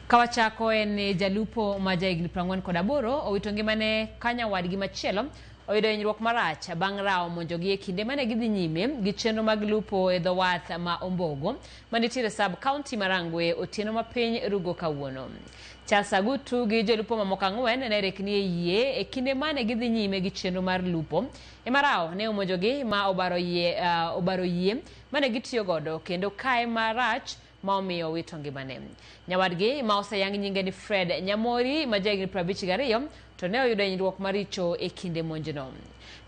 Kawachako en jalupo ma jahigni 48 owito ngimane ka nyawadgi machielo oyudo hinyruok marach bang' rawo monjogi e kinde mane gidhi nyime gi chenro mag lupo e dho wath ma Ombogo manitiere sub county Marangwe otieno ma piny rugo kawuono. Charles Agutu gi jolupo mamoko 4 ne rekni e yie e kinde mane gidhi nyime gi chenro mar lupo e marawo ne omonjogi ma obaro yie mane gitiyo godo kendo kae marach ma omiyo wito ngimane. Nyawadgi ma oseyang nyinge ni Fred Nyamori ma jahigni 52 to ne oyudo hinyruok maricho e kinde monjno.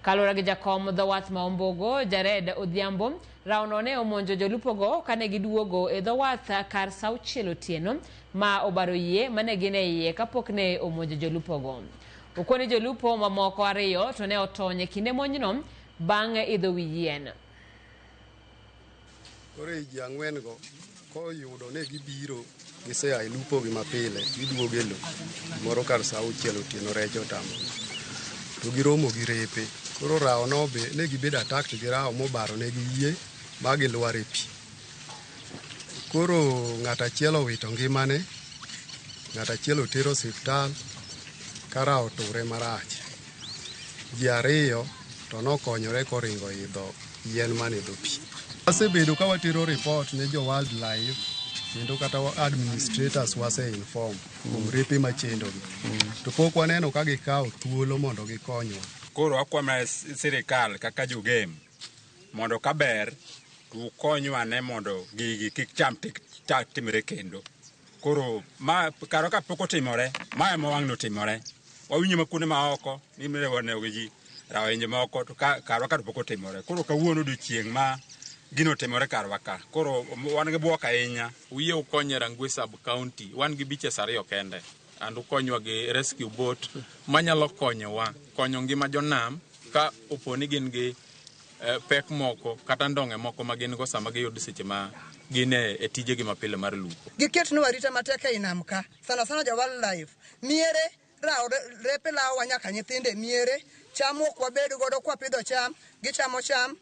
Kaluwore gi jakom dho wath ma Ombogo Jared Odhiambo, rawono ne omonjo jolupogo kane giduogo e dho wath kar saa 6 otieno ma obaro yie mane gin e iye kapok ne omonjo jolupogo. Okoni jolupo mamoko 2 to ne otony e kinde monjno bang' idho wi yien. Ore ji 4 go koyudo ne gibiro gisea lupo gi mapile giduogo e lo moro kar saa 6 otieno rech otamo to giromo gi repe. Koro rawo no be ne gibedo attacked gi rawo mobaro ne gi yie ma gilwar e pi. Koro ng'at achiel owito ngimane, ng'at achiel otero osiptal ka rawo ture marach. Ji 2 to nokonyore koringo idho yien man idho pi. Wasebedo ka watero report ne jo wildlife kendo kata administrators wase inform kuom repe machendogi to pok waneno ka gikawo thuolo mondo gikonywa. Koro akwama sirikal kaka jogem mondo kaber ukonywa ne mondo gigi kik cham timre kendo. Koro ma karo ka pok otimore ma ema wang' notimore. Wawinjo makuonde ma oko ni mere wanego ji rawenje moko to karo ka pok otimore. Koro kawuono odiochieng' ma gino timore karwa ka. Koro wan gi buok ahinya. Uyie ukonye Rangwe sub county wan gi beaches 2 kende and ukonywa gi rescue boat manyalo konyowa konyo ngima jonam ka oponi gin gi pek moko kata ndonge moko ma gin go sama giyud seche ma gin e tije gi mapile mar lupo. Giketnwa arita matek e nam ka sana jo wildlife miere rawo repe lawo nyaka nyithinde miere chamo kwa bedo godo kwa pidho cham gichamo cham